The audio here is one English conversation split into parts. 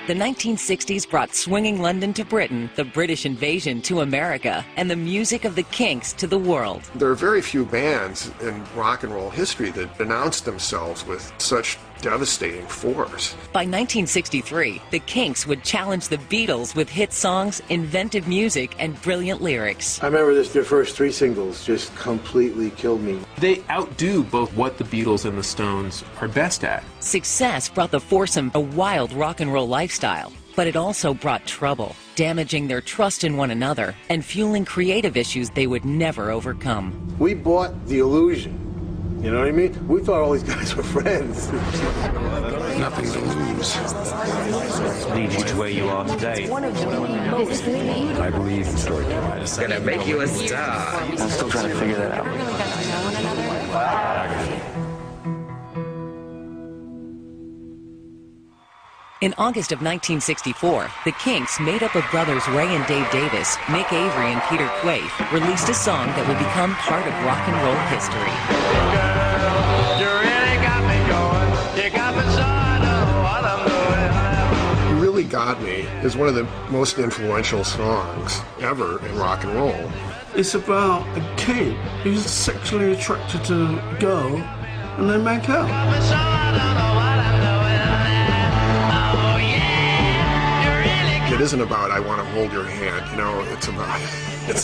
The 1960s brought swinging London to Britain, the British invasion to America, and the music of the Kinks to the world. There are very few bands in rock and roll history that announced themselves with such devastating force. By 1963, the Kinks would challenge the Beatles with hit songs, inventive music, and brilliant lyrics. I remember their first 3 singles just completely killed me. They outdo both what the Beatles and the Stones are best at. Success brought the foursome a wild rock and roll lifestyle, but it also brought trouble, damaging their trust in one another and fueling creative issues they would never overcome. We bought the illusion. You know what I mean? We thought all these guys were friends. Nothing to lose. Lead you to where you are today. I believe in storytelling. It's gonna make you a star. I'm still trying to figure that out. In August of 1964, the Kinks, made up of brothers Ray and Dave Davies, Mick Avery and Peter Quaife, released a song that would become part of rock and roll history. Girl, you really got me going. You got me so I know what I'm doing. You Really Got Me is one of the most influential songs ever in rock and roll. It's about a kid who's sexually attracted to a girl and they make out. It isn't about I want to hold your hand, you know, it's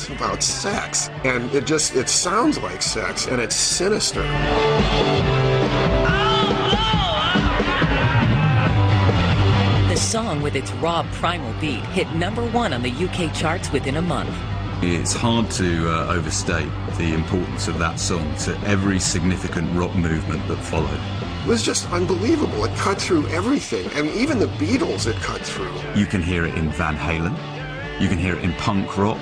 about sex. And it sounds like sex, and it's sinister. The song, with its raw primal beat, hit #1 on the UK charts within a month. It's hard to overstate the importance of that song to every significant rock movement that followed. It was just unbelievable. It cut through everything. I mean, even the Beatles it cut through. You can hear it in Van Halen. You can hear it in punk rock.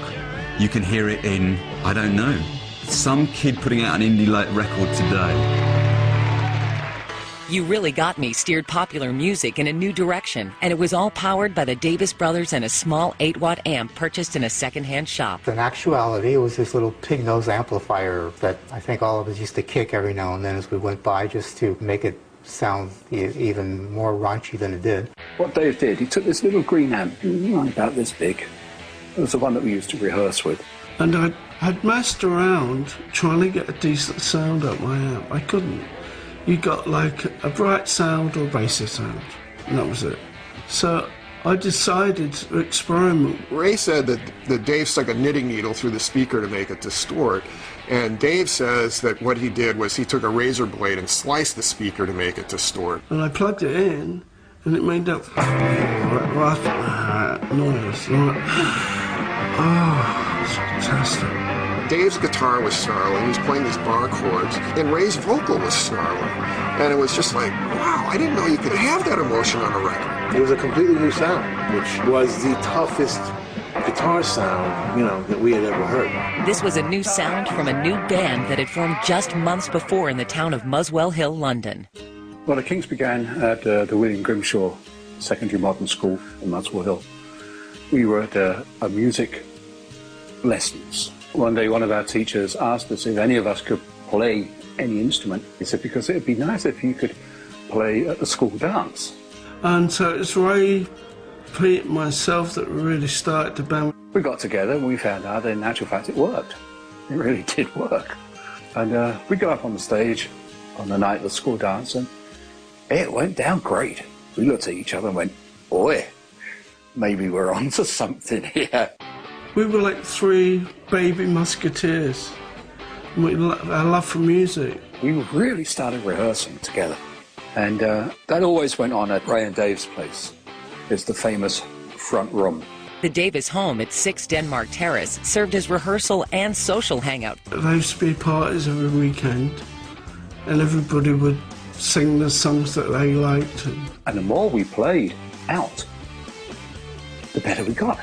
You can hear it in, I don't know, some kid putting out an indie record today. You Really Got Me steered popular music in a new direction, and it was all powered by the Davis brothers and a small 8-watt amp purchased in a second-hand shop. In actuality, it was this little pig-nose amplifier that I think all of us used to kick every now and then as we went by, just to make it sound even more raunchy than it did. What Dave did, he took this little green amp, about this big. It was the one that we used to rehearse with. And I'd messed around trying to get a decent sound out my amp. I couldn't. You got like a bright sound or bassy sound, and that was it. So I decided to experiment. Ray said that Dave stuck a knitting needle through the speaker to make it distort, and Dave says that what he did was he took a razor blade and sliced the speaker to make it distort. And I plugged it in, and it made that noise. Oh, it's fantastic. Dave's guitar was snarling, he was playing these bar chords, and Ray's vocal was snarling. And it was just like, wow, I didn't know you could have that emotion on a record. It was a completely new sound, which was the toughest guitar sound, that we had ever heard. This was a new sound from a new band that had formed just months before in the town of Muswell Hill, London. Well, the Kinks began at the William Grimshaw Secondary Modern School in Muswell Hill. We were at a music lessons. One day, one of our teachers asked us if any of us could play any instrument. He said, because it would be nice if you could play at the school dance. And so it's Ray, Pete, and myself that really started the band. We got together and we found out that in actual fact it worked. It really did work. And we got up on the stage on the night of the school dance and it went down great. We looked at each other and went, boy, maybe we're onto something here. We were like 3 baby musketeers. Our love for music. We really started rehearsing together. And that always went on at Ray and Dave's place. It's the famous front room. The Davis home at 6 Denmark Terrace served as rehearsal and social hangout. There used to be parties every weekend, and everybody would sing the songs that they liked. And the more we played out, the better we got.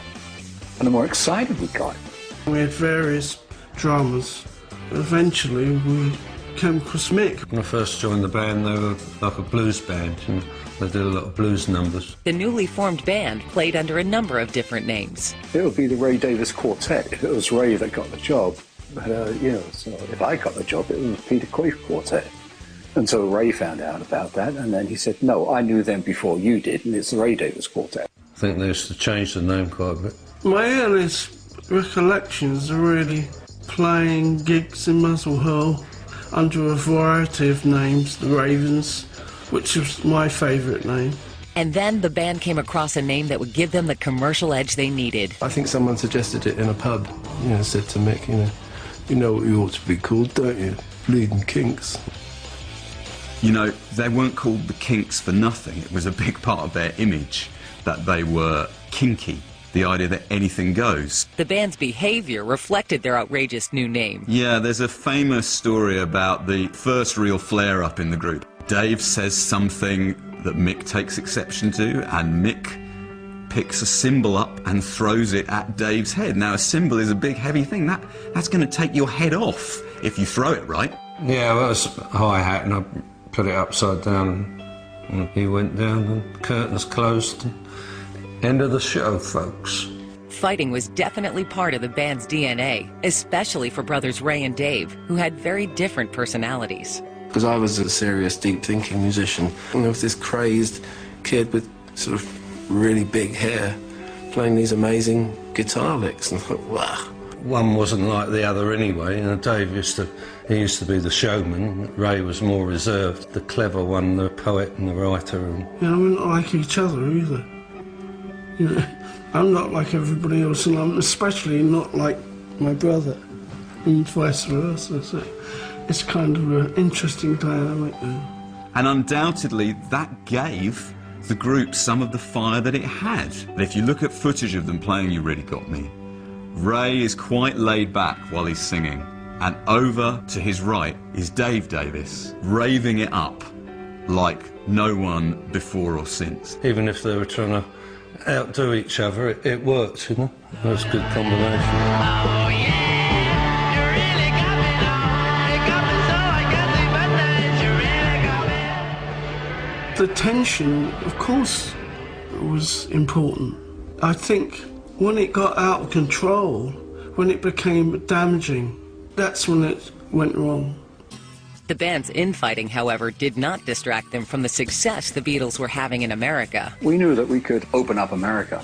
And the more excited we got. We had various drummers. Eventually we came across Mick. When I first joined the band, they were like a blues band, and they did a lot of blues numbers. The newly formed band played under a number of different names. It would be the Ray Davies Quartet if it was Ray that got the job. But, so if I got the job, it was Peter Quaife Quartet. Until Ray found out about that, and then he said, no, I knew them before you did, and it's the Ray Davies Quartet. I think they used to change the name quite a bit. My earliest recollections are really playing gigs in Muswell Hill under a variety of names, the Ravens, which was my favourite name. And then the band came across a name that would give them the commercial edge they needed. I think someone suggested it in a pub, said to Mick, you know what you ought to be called, don't you? Bleeding Kinks. They weren't called the Kinks for nothing. It was a big part of their image that they were kinky, the idea that anything goes. The band's behavior reflected their outrageous new name. Yeah, there's a famous story about the first real flare-up in the group. Dave says something that Mick takes exception to, and Mick picks a cymbal up and throws it at Dave's head. Now, a cymbal is a big, heavy thing. That's going to take your head off if you throw it right. Yeah, well, it was a hi-hat, and I put it upside down, and he went down, and the curtains closed. End of the show, folks. Fighting was definitely part of the band's DNA, especially for brothers Ray and Dave, who had very different personalities. Because I was a serious, deep-thinking musician, and there was this crazed kid with sort of really big hair playing these amazing guitar licks, and I thought, wow. One wasn't like the other anyway. Dave used to be the showman. Ray was more reserved, the clever one, the poet and the writer. We're not like each other either. I'm not like everybody else, and I'm especially not like my brother, and vice versa. So it's kind of an interesting dynamic there. And undoubtedly, that gave the group some of the fire that it had. And if you look at footage of them playing You Really Got Me, Ray is quite laid back while he's singing, and over to his right is Dave Davies, raving it up like no one before or since. Even if they were trying to outdo each other, it worked, That was a good combination. Oh yeah, you really got me now. You got me so I can't see my name. You really got me. The tension, of course, was important. I think when it got out of control, when it became damaging, that's when it went wrong. The band's infighting, however, did not distract them from the success the Beatles were having in America. We knew that we could open up America,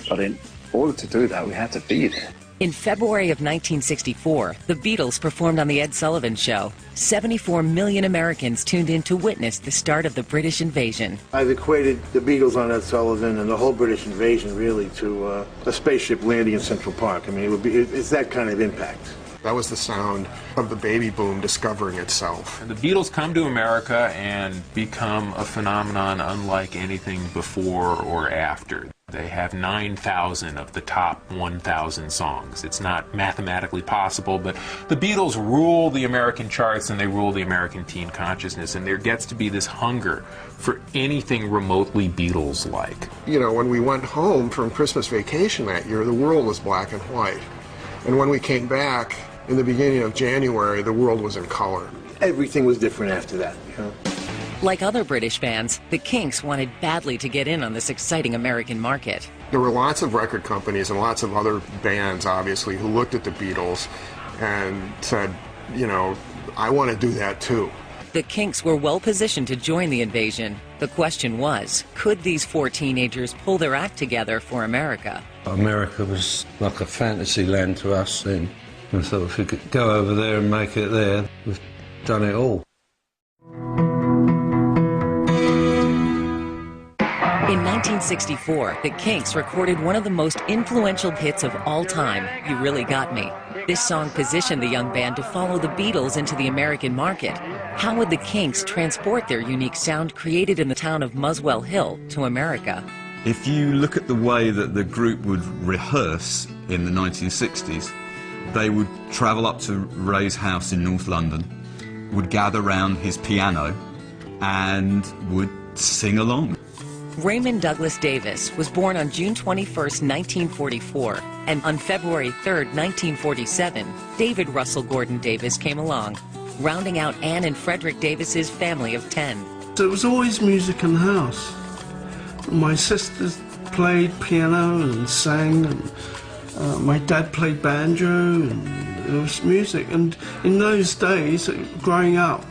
but in order to do that, we had to be there. In February of 1964, the Beatles performed on The Ed Sullivan Show. 74 million Americans tuned in to witness the start of the British invasion. I've equated the Beatles on Ed Sullivan and the whole British invasion really to a spaceship landing in Central Park. I mean, it's that kind of impact. That was the sound of the baby boom discovering itself. And the Beatles come to America and become a phenomenon unlike anything before or after. They have 9,000 of the top 1,000 songs. It's not mathematically possible, but the Beatles rule the American charts and they rule the American teen consciousness, and there gets to be this hunger for anything remotely Beatles-like. When we went home from Christmas vacation that year, the world was black and white. And when we came back in the beginning of January, the world was in color. Everything was different after that, Like other British bands, the Kinks wanted badly to get in on this exciting American market. There were lots of record companies and lots of other bands, obviously, who looked at the Beatles and said, I want to do that too. The Kinks were well positioned to join the invasion. The question was, could these four teenagers pull their act together for America? America was like a fantasy land to us then. I thought if we could go over there and make it there, we've done it all. In 1964, the Kinks recorded one of the most influential hits of all time, You Really Got Me. This song positioned the young band to follow the Beatles into the American market. How would the Kinks transport their unique sound created in the town of Muswell Hill to America? If you look at the way that the group would rehearse in the 1960s, they would travel up to Ray's house in North London, would gather round his piano, and would sing along. Raymond Douglas Davis was born on June 21, 1944, and on February 3, 1947, David Russell Gordon Davis came along, rounding out Anne and Frederick Davis's family of 10. There was always music in the house. My sisters played piano and sang, and my dad played banjo, and there was music. And in those days, growing up,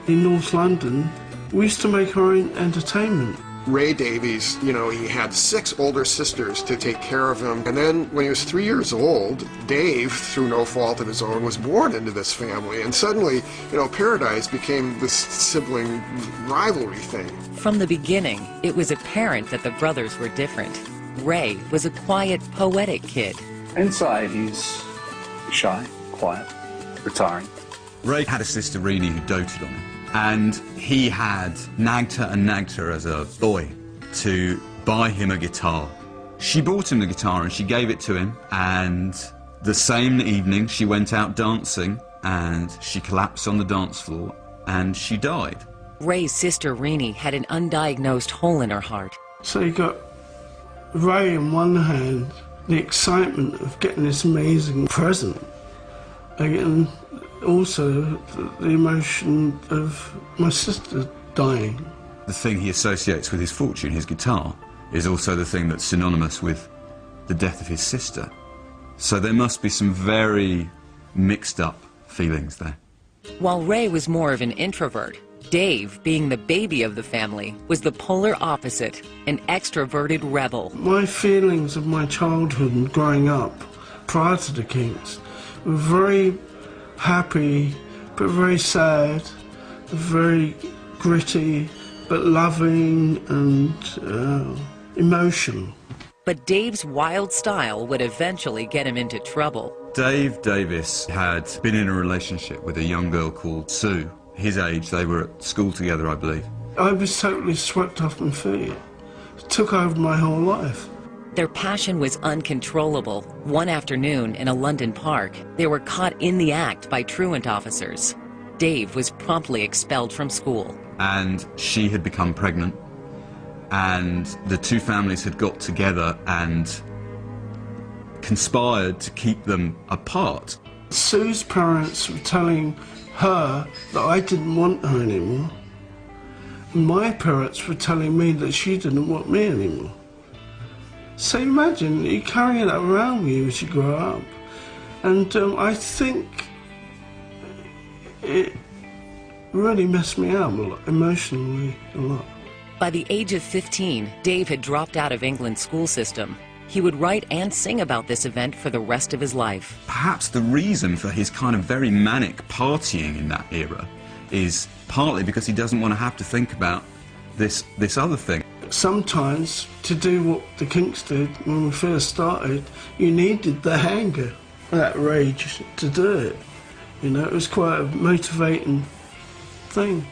in North London, we used to make our own entertainment. Ray Davies, you know, he had 6 older sisters to take care of him. And then when he was 3 years old, Dave, through no fault of his own, was born into this family. And suddenly, you know, Paradise became this sibling rivalry thing. From the beginning, it was apparent that the brothers were different. Ray was a quiet, poetic kid. Inside, he's shy, quiet, retiring. Ray had a sister, Renee, who doted on him. And he had nagged her as a boy to buy him a guitar. She bought him the guitar and she gave it to him, and the same evening she went out dancing and she collapsed on the dance floor and she died. Ray's sister Renee had an undiagnosed hole in her heart. So you got Ray in one hand, the excitement of getting this amazing present, and also the emotion of my sister dying. The thing he associates with his fortune, his guitar, is also the thing that's synonymous with the death of his sister. So there must be some very mixed up feelings there. While Ray was more of an introvert, Dave, being the baby of the family, was the polar opposite, an extroverted rebel. My feelings of my childhood and growing up prior to the Kinks were very happy, but very sad, very gritty, but loving and emotional. But Dave's wild style would eventually get him into trouble. Dave Davies had been in a relationship with a young girl called Sue. His age, they were at school together, I believe. I was totally swept off my feet. It took over my whole life. Their passion was uncontrollable. One afternoon in a London park, they were caught in the act by truant officers. Dave was promptly expelled from school. And she had become pregnant, and the two families had got together and conspired to keep them apart. Sue's parents were telling her that I didn't want her anymore. My parents were telling me that she didn't want me anymore. So imagine you carrying that around with you as you grow up. And I think it really messed me up a lot, emotionally a lot. By the age of 15, Dave had dropped out of England's school system. He would write and sing about this event for the rest of his life. Perhaps the reason for his kind of very manic partying in that era is partly because he doesn't want to have to think about this other thing. Sometimes, to do what the Kinks did when we first started, you needed the anger, that rage to do it. You know, it was quite a motivating thing.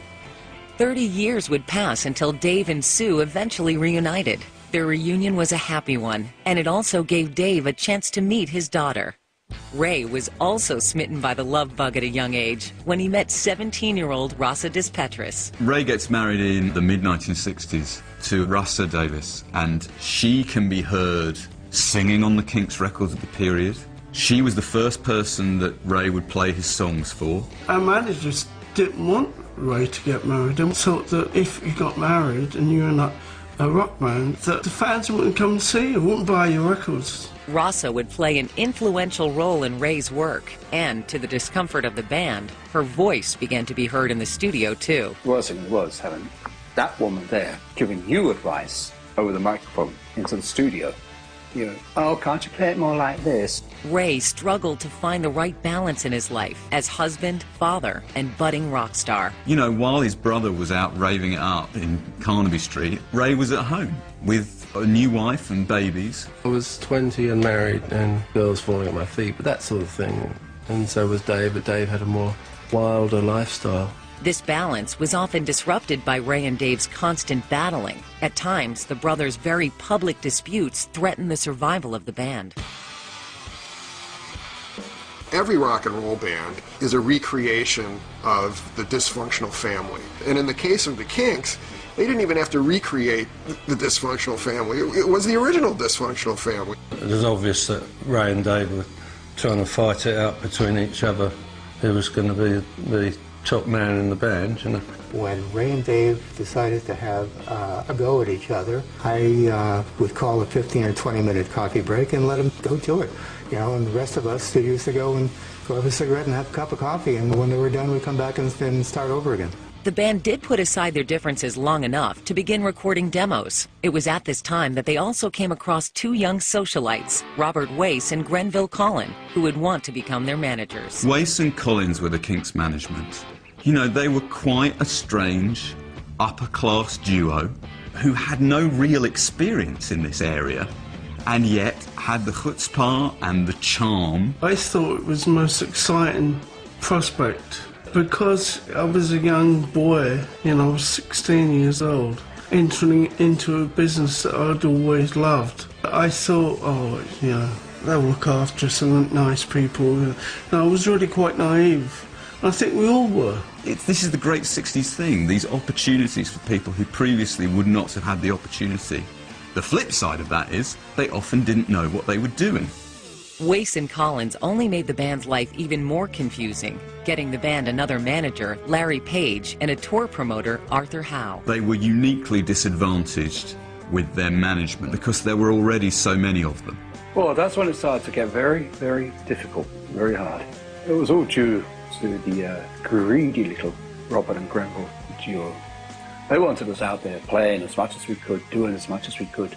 30 years would pass until Dave and Sue eventually reunited. Their reunion was a happy one, and it also gave Dave a chance to meet his daughter. Ray was also smitten by the love bug at a young age when he met 17-year-old Rossa Dispetris. Ray gets married in the mid-1960s to Rossa Davies, and she can be heard singing on the Kinks records of the period. She was the first person that Ray would play his songs for. Our managers didn't want Ray to get married and thought that if you got married and you were in a rock band, that the fans wouldn't come and see you, wouldn't buy your records. Rossa would play an influential role in Ray's work, and to the discomfort of the band, her voice began to be heard in the studio too. The worst thing was having that woman there giving you advice over the microphone into the studio. You know, oh, can't you play it more like this? Ray struggled to find the right balance in his life as husband, father, and budding rock star. You know, while his brother was out raving it up in Carnaby Street, Ray was at home with a new wife and babies. I was 20 and married and girls falling at my feet, but that sort of thing. And so was Dave, but Dave had a more wilder lifestyle. This balance was often disrupted by Ray and Dave's constant battling. At times, the brothers' very public disputes threatened the survival of the band. Every rock and roll band is a recreation of the dysfunctional family. And in the case of the Kinks, they didn't even have to recreate the dysfunctional family. It was the original dysfunctional family. It was obvious that Ray and Dave were trying to fight it out between each other. Who was going to be the top man in the band, you know. When Ray and Dave decided to have a go at each other, I would call a 15 or 20-minute coffee break and let them go to it. You know, and the rest of us used to go and go have a cigarette and have a cup of coffee, and when they were done, we'd come back and start over again. The band did put aside their differences long enough to begin recording demos. It was at this time that they also came across two young socialites, Robert Wace and Grenville Collin, who would want to become their managers. Wace and Collins were the Kinks' management. You know, they were quite a strange, upper-class duo who had no real experience in this area, and yet had the chutzpah and the charm. I thought it was the most exciting prospect because I was a young boy, you know, I was 16 years old, entering into a business that I'd always loved. I thought, oh, you know, they'll look after us and nice people. And I was really quite naive. I think we all were. This is the great 60s thing, these opportunities for people who previously would not have had the opportunity. The flip side of that is they often didn't know what they were doing. Wace and Collins only made the band's life even more confusing, getting the band another manager, Larry Page, and a tour promoter, Arthur Howe. They were uniquely disadvantaged with their management because there were already so many of them. Well, that's when it started to get very, very difficult, very hard. It was all due to the greedy little Robert and Grenville duo. They wanted us out there playing as much as we could, doing as much as we could,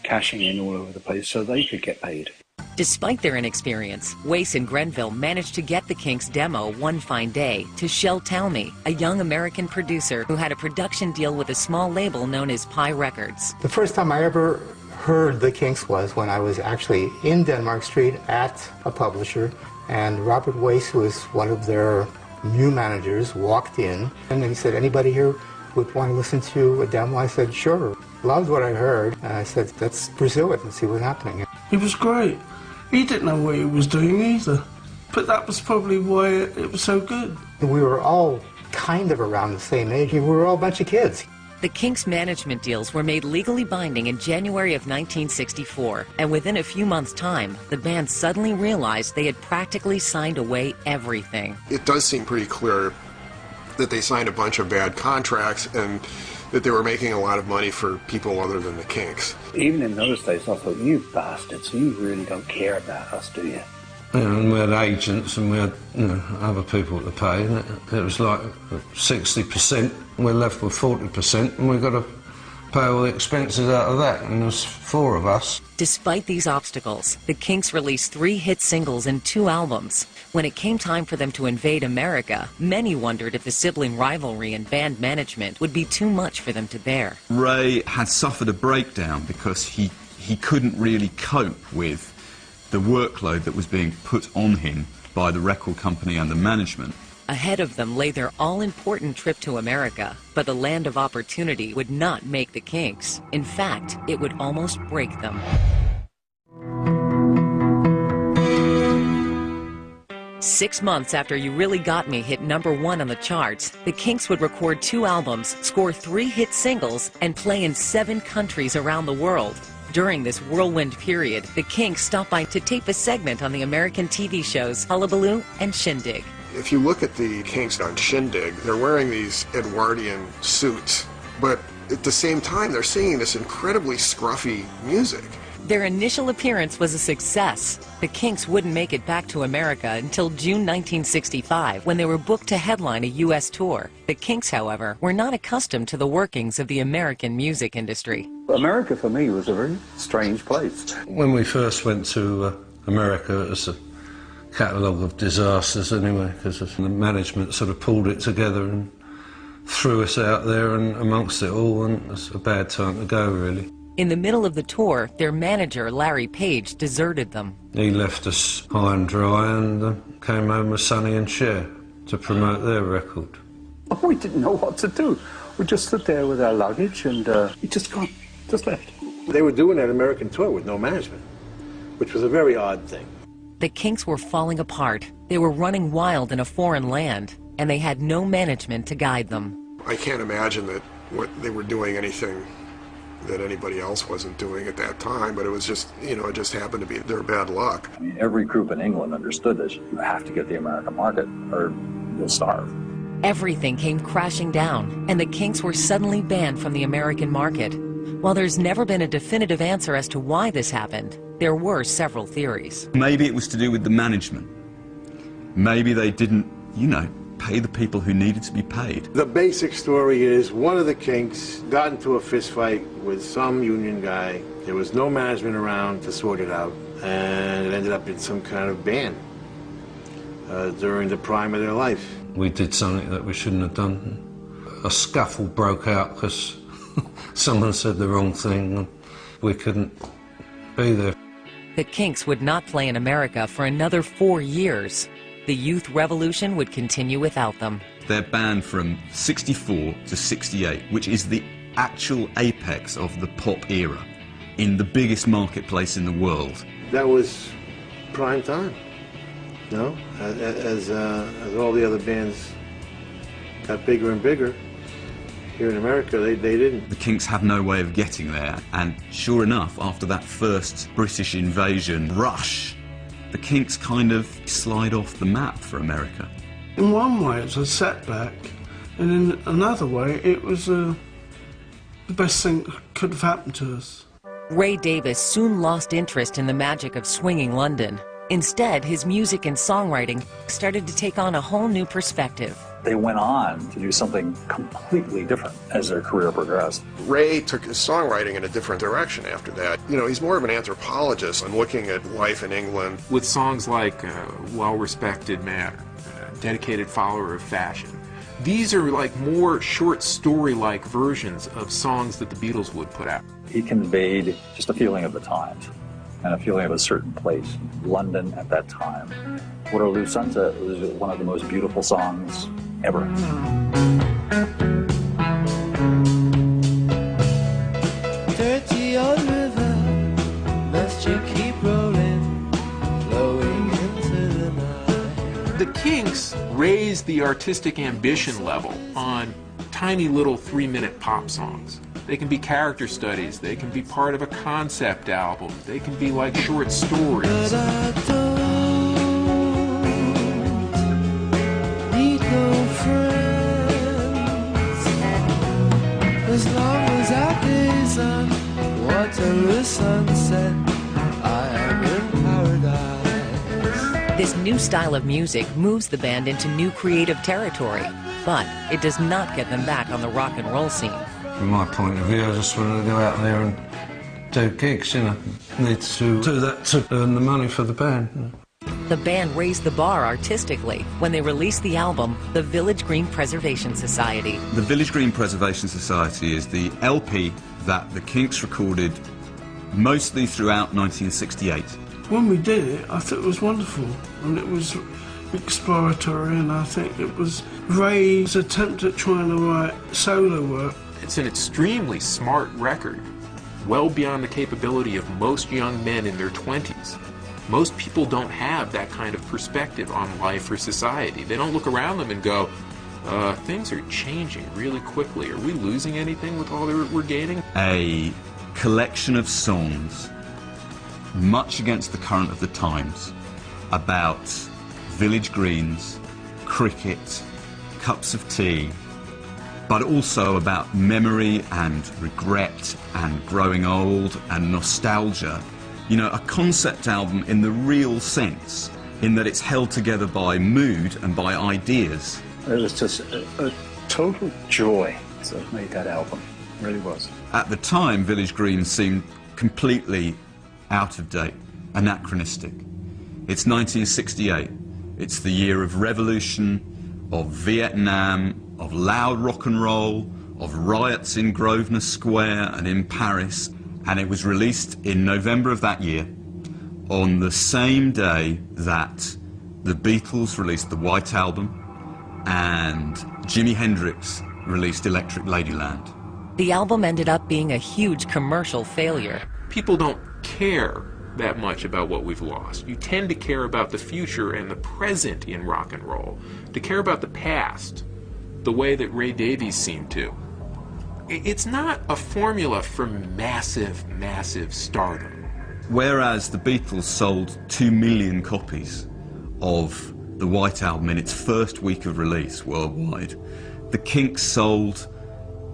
cashing in all over the place so they could get paid. Despite their inexperience, Wace and Grenville managed to get the Kinks' demo one fine day to Shel Talmy, a young American producer who had a production deal with a small label known as Pi Records. The first time I ever heard the Kinks was when I was actually in Denmark Street at a publisher, and Robert Wace, who was one of their new managers, walked in, and he said, anybody here would want to listen to a demo? I said, sure. Loved what I heard, and I said, let's pursue it and see what's happening. He was great. He didn't know what he was doing either, but that was probably why it was so good. We were all kind of around the same age. We were all a bunch of kids. The Kinks' management deals were made legally binding in January of 1964, and within a few months' time, the band suddenly realized they had practically signed away everything. It does seem pretty clear that they signed a bunch of bad contracts and that they were making a lot of money for people other than the Kinks. Even in those days, I thought, you bastards, you really don't care about us, do you? Yeah, and we had agents and we had, you know, other people to pay, and it was like 60%, we're left with 40%, and we've got to pay all the expenses out of that, and there's 4 of us. Despite these obstacles, the Kinks released 3 hit singles and 2 albums. When it came time for them to invade America, many wondered if the sibling rivalry and band management would be too much for them to bear. Ray had suffered a breakdown because he couldn't really cope with the workload that was being put on him by the record company and the management. Ahead of them lay their all-important trip to America, but the land of opportunity would not make the Kinks. In fact, it would almost break them. Six months after You Really Got Me hit #1 on the charts, the Kinks would record 2 albums, score 3 hit singles, and play in 7 countries around the world. During this whirlwind period, the Kinks stopped by to tape a segment on the American TV shows Hullabaloo and Shindig. If you look at the Kinks on Shindig, they're wearing these Edwardian suits, but at the same time they're singing this incredibly scruffy music. Their initial appearance was a success. The Kinks wouldn't make it back to America until June 1965, when they were booked to headline a U.S. tour. The Kinks, however, were not accustomed to the workings of the American music industry. America, for me, was a very strange place. When we first went to America, it was a catalogue of disasters anyway, because the management sort of pulled it together and threw us out there and amongst it all, and it was a bad time to go, really. In the middle of the tour, their manager, Larry Page, deserted them. He left us high and dry and came home with Sonny and Cher to promote their record. We didn't know what to do. We just stood there with our luggage and we just left. They were doing that American tour with no management, which was a very odd thing. The Kinks were falling apart. They were running wild in a foreign land, and they had no management to guide them. I can't imagine that they were doing anything that anybody else wasn't doing at that time, but it was just, you know, it just happened to be their bad luck. I mean, every group in England understood this. You have to get the American market or you'll starve. Everything came crashing down, and the Kinks were suddenly banned from the American market. While there's never been a definitive answer as to why this happened, there were several theories. Maybe it was to do with the management. Maybe they didn't, you know, pay the people who needed to be paid. The basic story is one of the Kinks got into a fist fight with some union guy. There was no management around to sort it out, and it ended up in some kind of band during the prime of their life. We did something that we shouldn't have done. A scuffle broke out because someone said the wrong thing and we couldn't be there. The Kinks would not play in America for another 4 years. The youth revolution would continue without them. They're banned from 64 to 68, which is the actual apex of the pop era in the biggest marketplace in the world. That was prime time, you know, as all the other bands got bigger and bigger. Here in America, they didn't. The Kinks have no way of getting there, and sure enough, after that first British invasion rush, the Kinks kind of slide off the map for America. In one way, it's a setback, and in another way, it was the best thing that could have happened to us. Ray Davies soon lost interest in the magic of swinging London. Instead, his music and songwriting started to take on a whole new perspective. They went on to do something completely different as their career progressed. Ray took his songwriting in a different direction after that. You know, he's more of an anthropologist and looking at life in England. With songs like Well-Respected Man, Dedicated Follower of Fashion, these are like more short story-like versions of songs that the Beatles would put out. He conveyed just a feeling of the times and a feeling of a certain place, London at that time. Waterloo Sunset was one of the most beautiful songs ever. Dirty old river, must you keep rolling, flowing into the night. The Kinks raised the artistic ambition level on tiny little 3-minute pop songs. They can be character studies, they can be part of a concept album, they can be like short stories. As long as I gaze on Waterloo sunset, I am in paradise. This new style of music moves the band into new creative territory, but it does not get them back on the rock and roll scene. From my point of view, I just wanted to go out there and do gigs, you know. Need to do that to earn the money for the band. You know. The band raised the bar artistically when they released the album, The Village Green Preservation Society. The Village Green Preservation Society is the LP that the Kinks recorded mostly throughout 1968. When we did it, I thought it was wonderful, and it was exploratory, and I think it was Ray's attempt at trying to write solo work. It's an extremely smart record, well beyond the capability of most young men in their 20s. Most people don't have that kind of perspective on life or society. They don't look around them and go, things are changing really quickly. Are we losing anything with all that we're gaining? A collection of songs, much against the current of the times, about village greens, cricket, cups of tea, but also about memory and regret and growing old and nostalgia. You know, a concept album in the real sense, in that it's held together by mood and by ideas. It was just a total joy to have made that album. It really was. At the time, Village Green seemed completely out of date, anachronistic. It's 1968. It's the year of revolution, of Vietnam, of loud rock and roll, of riots in Grosvenor Square and in Paris. And it was released in November of that year, on the same day that the Beatles released the White Album and Jimi Hendrix released Electric Ladyland. The album ended up being a huge commercial failure. People don't care that much about what we've lost. You tend to care about the future and the present in rock and roll, to care about the past, the way that Ray Davies seemed to. It's not a formula for massive, massive stardom. Whereas the Beatles sold 2 million copies of the White Album in its first week of release worldwide, the Kinks sold,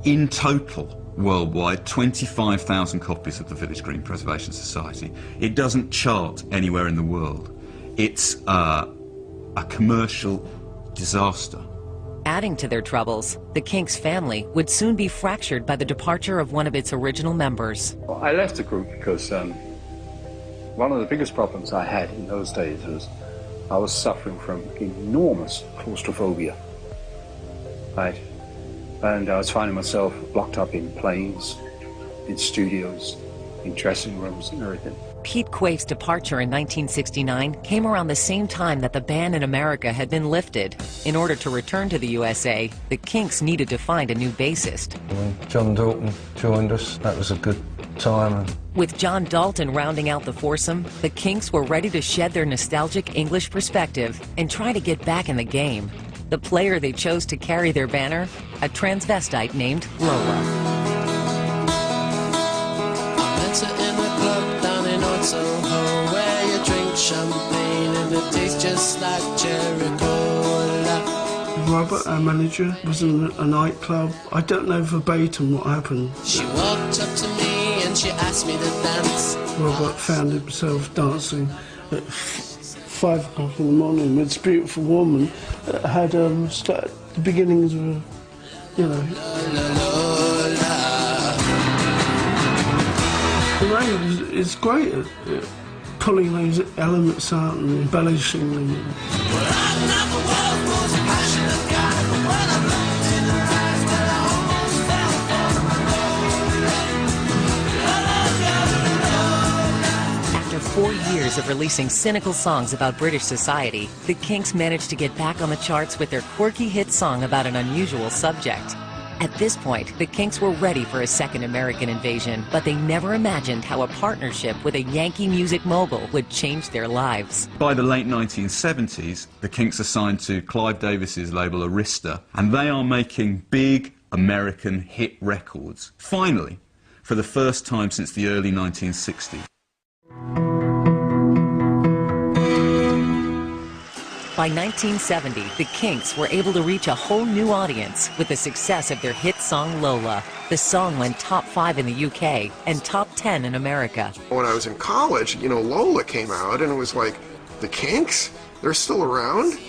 in total, worldwide, 25,000 copies of the Village Green Preservation Society. It doesn't chart anywhere in the world. It's a commercial disaster. Adding to their troubles, the Kinks family would soon be fractured by the departure of one of its original members. Well, I left the group because one of the biggest problems I had in those days was I was suffering from enormous claustrophobia, right? And I was finding myself locked up in planes, in studios, in dressing rooms and everything. Pete Quaife's departure in 1969 came around the same time that the ban in America had been lifted. In order to return to the USA, the Kinks needed to find a new bassist. When John Dalton joined us, that was a good time. With John Dalton rounding out the foursome, the Kinks were ready to shed their nostalgic English perspective and try to get back in the game. The player they chose to carry their banner, a transvestite named Lola. Soho, where you drink champagne and it tastes just like cherry cola. Robert, our manager, was in a nightclub. I don't know verbatim what happened. She walked up to me and she asked me to dance. Robert found himself dancing at 5 o'clock in the morning with this beautiful woman that had started the beginnings of a, you know. Ray is great at pulling those elements out and embellishing them. After 4 years of releasing cynical songs about British society, the Kinks managed to get back on the charts with their quirky hit song about an unusual subject. At this point, the Kinks were ready for a second American invasion, but they never imagined how a partnership with a Yankee music mogul would change their lives. By the late 1970s, the Kinks are signed to Clive Davis's label Arista, and they are making big American hit records, finally, for the first time since the early 1960s. By 1970, the Kinks were able to reach a whole new audience with the success of their hit song Lola. The song went top 5 in the UK and top 10 in America. When I was in college, you know, Lola came out and it was like, the Kinks? They're still around?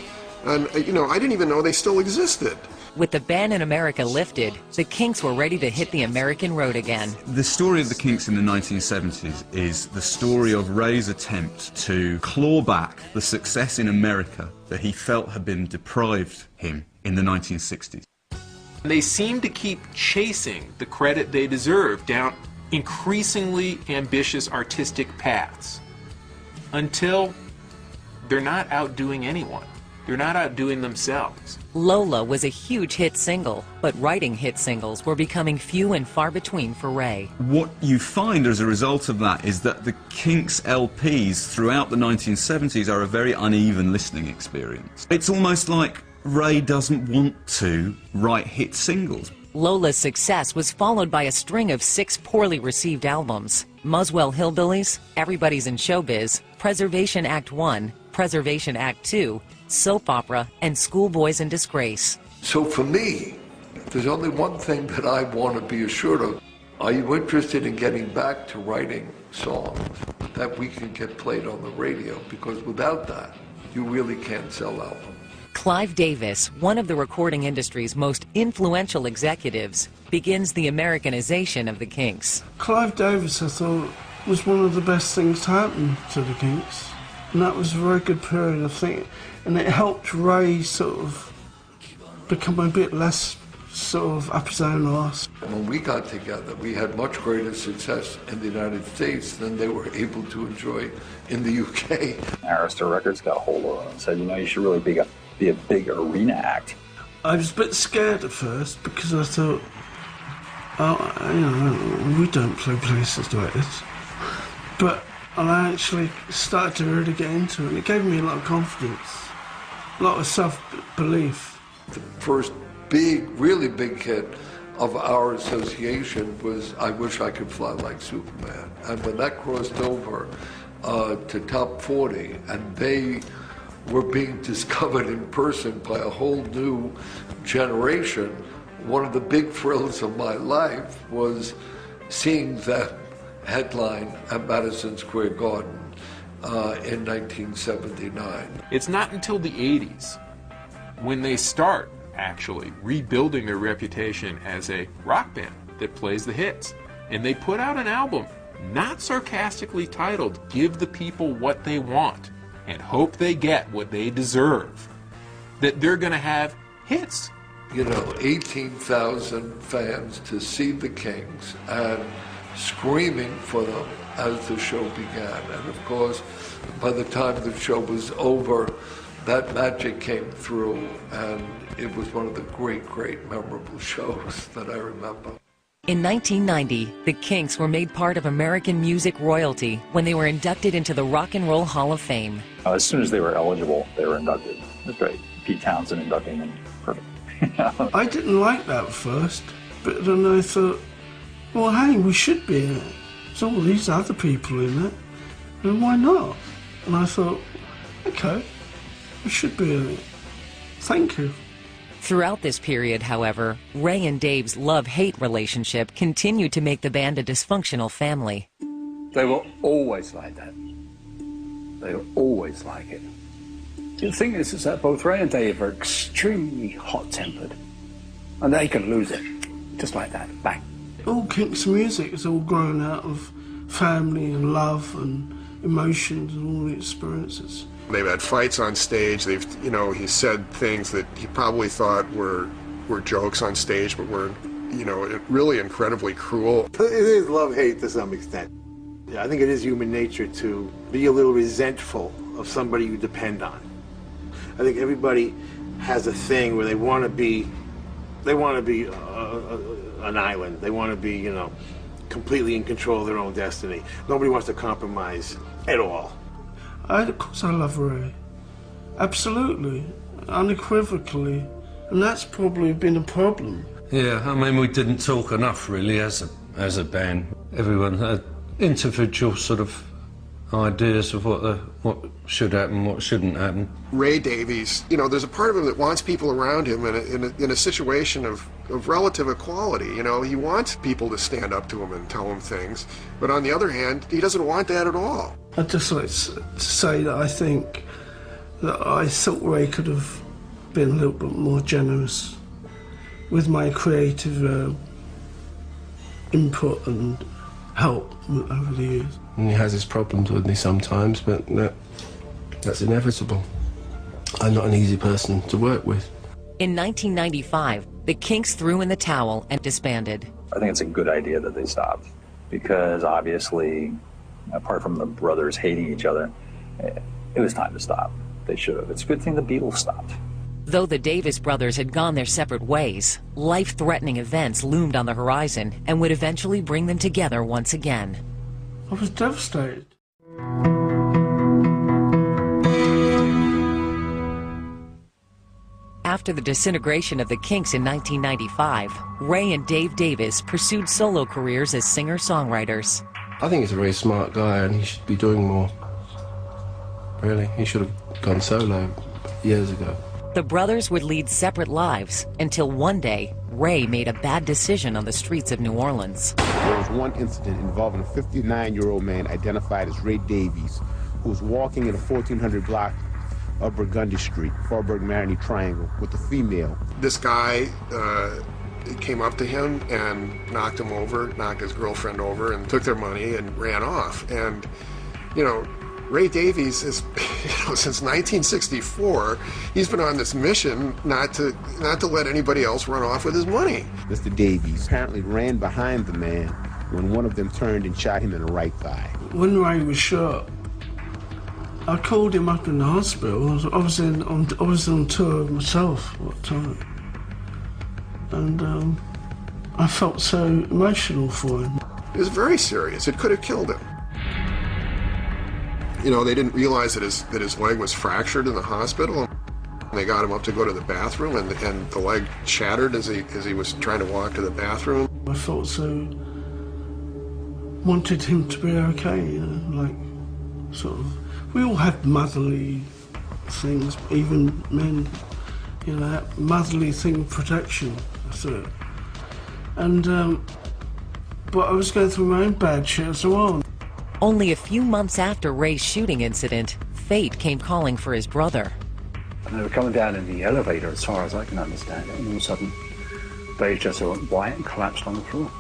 And, you know, I didn't even know they still existed. With the ban in America lifted, the Kinks were ready to hit the American road again. The story of the Kinks in the 1970s is the story of Ray's attempt to claw back the success in America that he felt had been deprived him in the 1960s. They seem to keep chasing the credit they deserve down increasingly ambitious artistic paths until they're not outdoing anyone. They're not outdoing themselves. Lola was a huge hit single, but writing hit singles were becoming few and far between for Ray. What you find as a result of that is that the Kinks LPs throughout the 1970s are a very uneven listening experience. It's almost like Ray doesn't want to write hit singles. Lola's success was followed by a string of 6 poorly received albums. Muswell Hillbillies, Everybody's in Showbiz, Preservation Act 1, Preservation Act 2, Soap Opera, and Schoolboys in Disgrace. So for me, there's only one thing that I want to be assured of. Are you interested in getting back to writing songs that we can get played on the radio? Because without that, you really can't sell albums. Clive Davis, one of the recording industry's most influential executives, begins the Americanization of the Kinks. Clive Davis, I thought, was one of the best things to happen to the Kinks. And that was a very good period, I think. And it helped Ray sort of become a bit less sort of up his own arse. When we got together, we had much greater success in the United States than they were able to enjoy in the UK. Arista Records got a hold of it and said, you know, you should really be a big arena act. I was a bit scared at first because I thought, oh, you know, we don't play places like this. But I actually started to really get into it, and it gave me a lot of confidence, a lot of self-belief. The first big, really big hit of our association was I Wish I Could Fly Like Superman. And when that crossed over to top 40, and they were being discovered in person by a whole new generation, one of the big thrills of my life was seeing that headline at Madison Square Garden in 1979. It's not until the 80s when they start actually rebuilding their reputation as a rock band that plays the hits. And they put out an album, not sarcastically titled, Give the People What They Want, and hope they get what they deserve. That they're going to have hits. You know, 18,000 fans to see the Kinks and screaming for them as the show began. And of course, by the time the show was over, that magic came through, and it was one of the great, great memorable shows that I remember. In 1990, the Kinks were made part of American music royalty when they were inducted into the Rock and Roll Hall of Fame. As soon as they were eligible, they were inducted. It was great. Pete Townsend inducting them. Perfect. I didn't like that at first, but then I thought, well, hey, we should be in it. There's all these other people in it, and why not? And I thought, okay, we should be in it. Thank you. Throughout this period, however, Ray and Dave's love-hate relationship continued to make the band a dysfunctional family. They were always like that. They were always like it. The thing is that both Ray and Dave are extremely hot-tempered, and they can lose it, just like that, bang. All Kinks music is all grown out of family and love and emotions and all the experiences. They've had fights on stage. They've, you know, he said things that he probably thought were jokes on stage, but were, you know, really incredibly cruel. It is love-hate to some extent. Yeah, I think it is human nature to be a little resentful of somebody you depend on. I think everybody has a thing where they want to be an island. They want to be, you know, completely in control of their own destiny. Nobody wants to compromise at all. Of course I love Ray. Absolutely. Unequivocally. And that's probably been a problem. Yeah, I mean, we didn't talk enough, really, as a band. Everyone had individual sort of ideas of what should happen, what shouldn't happen. Ray Davies, you know, there's a part of him that wants people around him in a situation of relative equality. You know, he wants people to stand up to him and tell him things, but on the other hand, he doesn't want that at all. I'd just like to say that I think that I thought Ray could have been a little bit more generous with my creative input and help over the years. And he has his problems with me sometimes, but that's inevitable. I'm not an easy person to work with. In 1995, the Kinks threw in the towel and disbanded. I think it's a good idea that they stopped, because obviously, apart from the brothers hating each other, it was time to stop. They should have. It's a good thing the Beatles stopped. Though the Davis brothers had gone their separate ways, life-threatening events loomed on the horizon and would eventually bring them together once again. I was devastated. After the disintegration of the Kinks in 1995, Ray and Dave Davis pursued solo careers as singer-songwriters. I think he's a very smart guy and he should be doing more. Really, he should have gone solo years ago. The brothers would lead separate lives until one day, Ray made a bad decision on the streets of New Orleans. There was one incident involving a 59-year-old man identified as Ray Davies, who was walking in the 1400 block of Burgundy Street, Faubourg-Marigny Triangle, with a female. This guy came up to him and knocked him over, knocked his girlfriend over, and took their money and ran off. And, you know, Ray Davies is, since 1964, he's been on this mission not to let anybody else run off with his money. Mr. Davies apparently ran behind the man when one of them turned and shot him in the right thigh. When Ray was shot, I called him up in the hospital. I was on tour myself at the time, and I felt so emotional for him. It was very serious. It could have killed him. You know, they didn't realize that his leg was fractured in the hospital. They got him up to go to the bathroom, and the leg shattered as he was trying to walk to the bathroom. I felt so wanted him to be okay, you know, like sort of. We all have motherly things, even men, you know, that motherly thing of protection. That's it. And but I was going through my own bad shit as well. Only a few months after Ray's shooting incident, fate came calling for his brother. And they were coming down in the elevator, as far as I can understand it, and all of a sudden, Dave just went white and collapsed on the floor.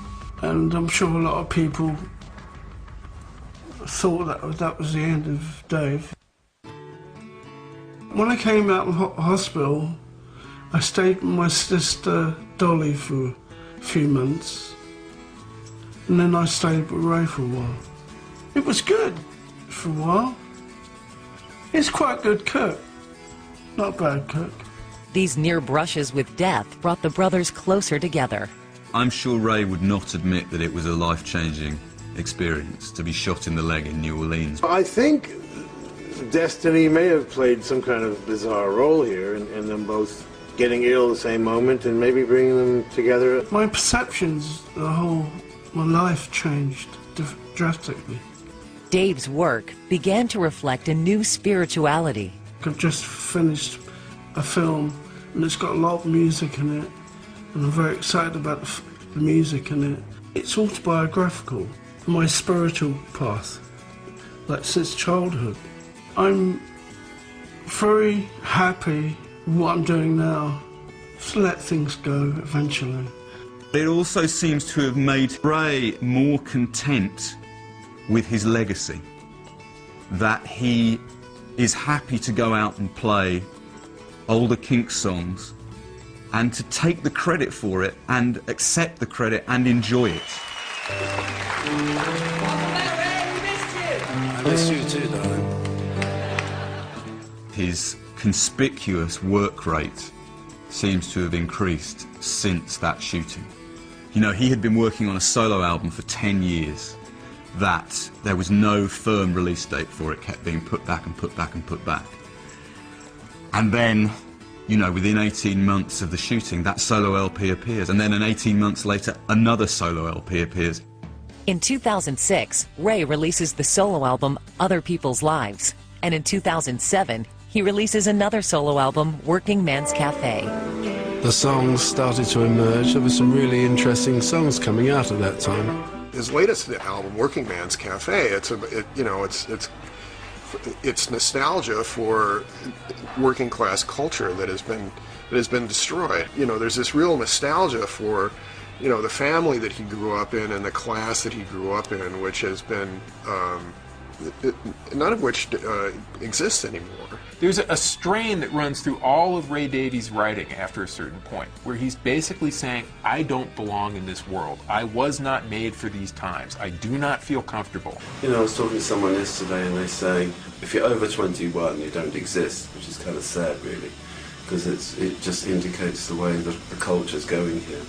And I'm sure a lot of people thought that was the end of Dave. When I came out of hospital, I stayed with my sister Dolly for a few months, and then I stayed with Ray for a while. It was good for a while. He's quite a good cook, not a bad cook. These near brushes with death brought the brothers closer together. I'm sure Ray would not admit that it was a life-changing experience to be shot in the leg in New Orleans. I think destiny may have played some kind of bizarre role here in them both getting ill at the same moment and maybe bringing them together. My perceptions, my life changed drastically. Dave's work began to reflect a new spirituality. I've just finished a film and it's got a lot of music in it, and I'm very excited about the music in it. It's autobiographical, my spiritual path, like since childhood. I'm very happy with what I'm doing now. Just let things go eventually. It also seems to have made Ray more content with his legacy, that he is happy to go out and play older Kinks songs and to take the credit for it and accept the credit and enjoy it. I miss you too, darling. His conspicuous work rate seems to have increased since that shooting. You know, he had been working on a solo album for 10 years that there was no firm release date for it, kept being put back and put back and put back. And then, you know, within 18 months of the shooting, that solo LP appears, and then 18 months later, another solo LP appears. In 2006, Ray releases the solo album Other People's Lives, and in 2007, he releases another solo album, Working Man's Cafe. The songs started to emerge. There were some really interesting songs coming out at that time. His latest album, Working Man's Cafe, it's nostalgia for working class culture that has been destroyed. You know, there's this real nostalgia for, you know, the family that he grew up in and the class that he grew up in, which has been none of which exists anymore. There's a strain that runs through all of Ray Davies' writing after a certain point, where he's basically saying, I don't belong in this world. I was not made for these times. I do not feel comfortable. You know, I was talking to someone yesterday and they say, if you're over 21, you don't exist, which is kind of sad, really, because it just indicates the way that the culture's going here.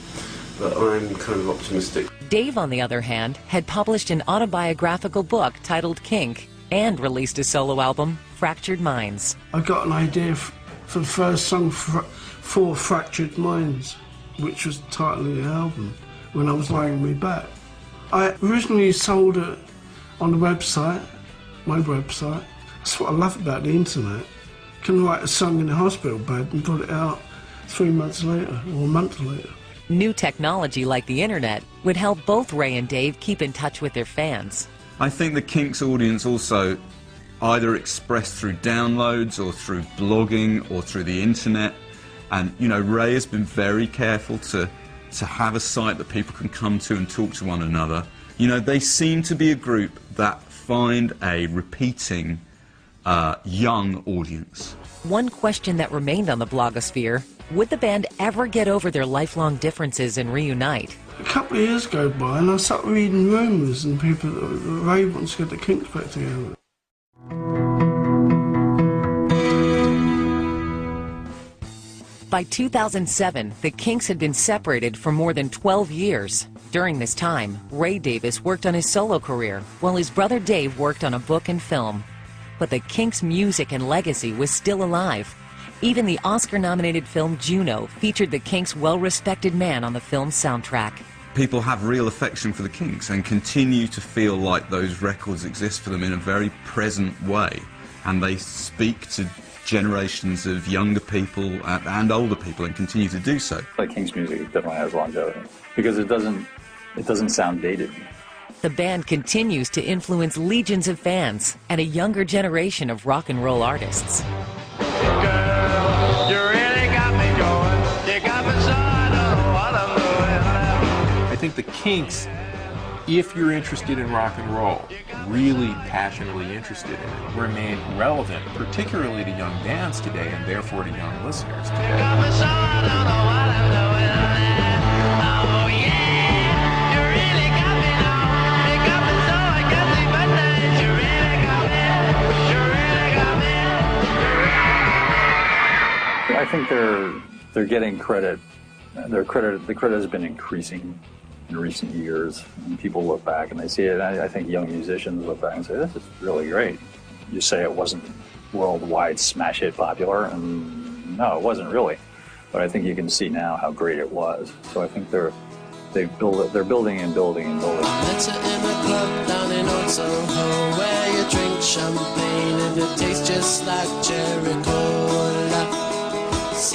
But I'm kind of optimistic. Dave, on the other hand, had published an autobiographical book titled Kink and released a solo album, Fractured Minds. I got an idea for the first song for Fractured Minds, which was the title of the album, when I was lying on my back. I originally sold it on the website, my website. That's what I love about the internet. You can write a song in a hospital bed and put it out 3 months later or a month later. New technology like the internet would help both Ray and Dave keep in touch with their fans. I think the Kinks audience also either expressed through downloads or through blogging or through the internet. And, you know, Ray has been very careful to have a site that people can come to and talk to one another. You know, they seem to be a group that find a repeating young audience. One question that remained on the blogosphere, would the band ever get over their lifelong differences and reunite? A couple of years go by and I start reading rumours and people that Ray wants to get the Kinks back together. By 2007, the Kinks had been separated for more than 12 years. During this time, Ray Davies worked on his solo career, while his brother Dave worked on a book and film. But the Kinks' music and legacy was still alive. Even the Oscar-nominated film Juno featured the Kinks' well-respected man on the film's soundtrack. People have real affection for the Kinks and continue to feel like those records exist for them in a very present way. And they speak to generations of younger people and older people and continue to do so. Like Kinks music definitely has longevity because it doesn't sound dated. The band continues to influence legions of fans and a younger generation of rock and roll artists. Girl, think the Kinks, if you're interested in rock and roll, really passionately interested in it, remain relevant, particularly to young bands today and therefore to young listeners today. I think they're getting credit. The credit has been increasing in recent years, and people look back and they see it. I think young musicians look back and say, "This is really great." You say it wasn't worldwide smash hit popular, and no, it wasn't really. But I think you can see now how great it was. So I think they're building and building and building. Met you in a club down in Old Soho, where you drink champagne and it tastes just like cherry cola.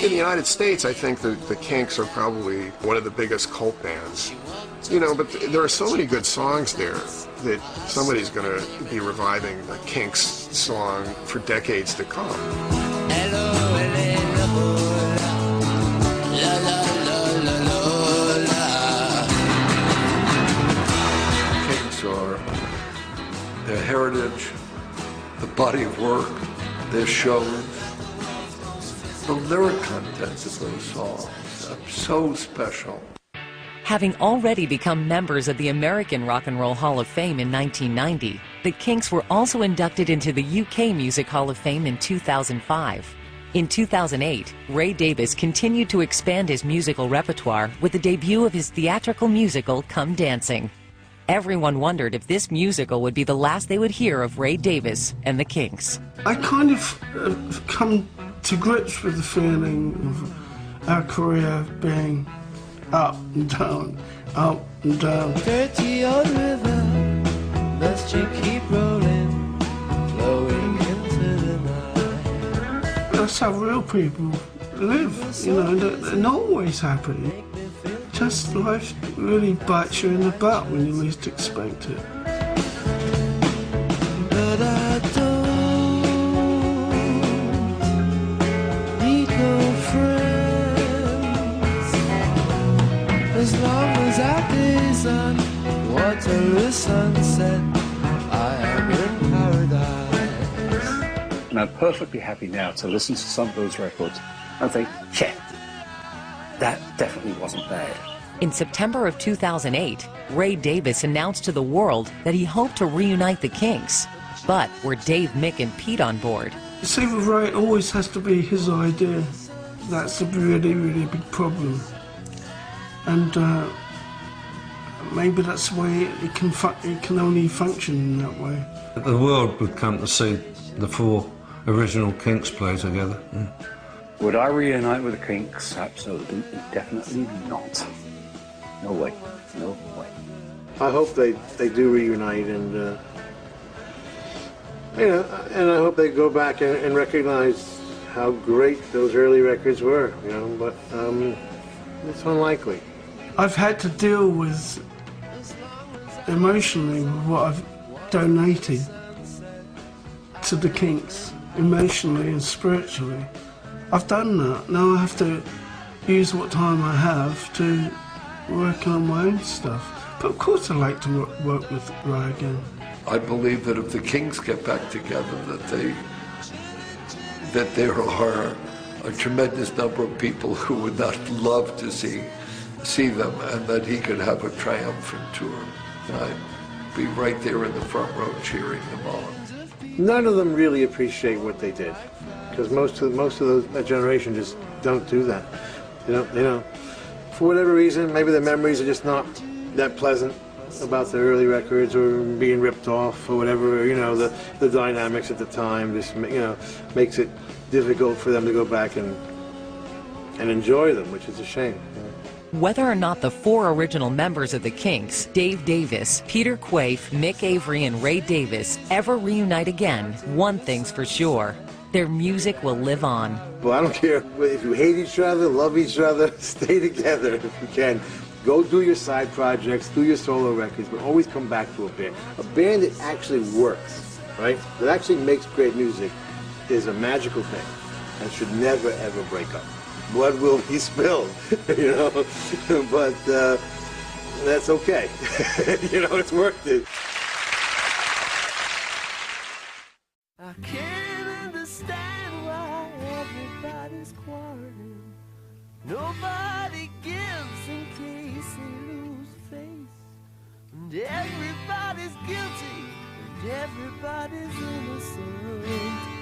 In the United States, I think the Kinks are probably one of the biggest cult bands. You know, but there are so many good songs there that somebody's going to be reviving the Kinks song for decades to come. Hello, Helena, la la la la la la. Kinks are their heritage, the body of work, their shows. The lyric content of those songs are so special. Having already become members of the American Rock and Roll Hall of Fame in 1990, the Kinks were also inducted into the UK Music Hall of Fame in 2005. In 2008, Ray Davies continued to expand his musical repertoire with the debut of his theatrical musical, Come Dancing. Everyone wondered if this musical would be the last they would hear of Ray Davies and the Kinks. I kind of come to grips with the feeling of our career being up and down, up and down. Dirty old river, must you keep rolling, flowing into the night. That's how real people live, you know, they're not always happy. Just life really bites you in the butt when you least expect it. But I don't need no friends, as long as our days on Waterloo sunset, I am in paradise. And I'm perfectly happy now to listen to some of those records and think, yeah, that definitely wasn't bad. In September of 2008, Ray Davies announced to the world that he hoped to reunite the Kinks. But were Dave, Mick, and Pete on board? You see, with Ray, it always has to be his idea. That's a really, really big problem. And maybe that's the way it can only function in that way. The world would come to see the four original Kinks play together. Yeah. Would I reunite with the Kinks? Absolutely, definitely not. No way, no way. I hope they do reunite, and you know, and I hope they go back and recognize how great those early records were. You know, but it's unlikely. I've had to deal with emotionally with what I've donated to the Kinks, emotionally and spiritually. I've done that. Now I have to use what time I have to work on my own stuff. But of course I'd like to work with Ray again. I believe that if the Kinks get back together, that there are a tremendous number of people who would not love to see them, and that he could have a triumphant tour. And I'd be right there in the front row cheering them on. None of them really appreciate what they did, because most of that generation just don't do that. They don't. For whatever reason, maybe the memories are just not that pleasant about the early records, or being ripped off, or whatever. You know, the dynamics at the time just makes it difficult for them to go back and enjoy them, which is a shame. Whether or not the four original members of the Kinks, Dave Davies, Peter Quaife, Mick Avery, and Ray Davies, ever reunite again, one thing's for sure: their music will live on. Well, I don't care if you hate each other, love each other, stay together if you can. Go do your side projects, do your solo records, but always come back to a band. A band that actually works, right? That actually makes great music is a magical thing and should never, ever break up. Blood will be spilled, you know? But that's okay. You know, it's worth it. I can't understand why everybody's quarreling. Nobody gives in case they lose face. And everybody's guilty, and everybody's innocent.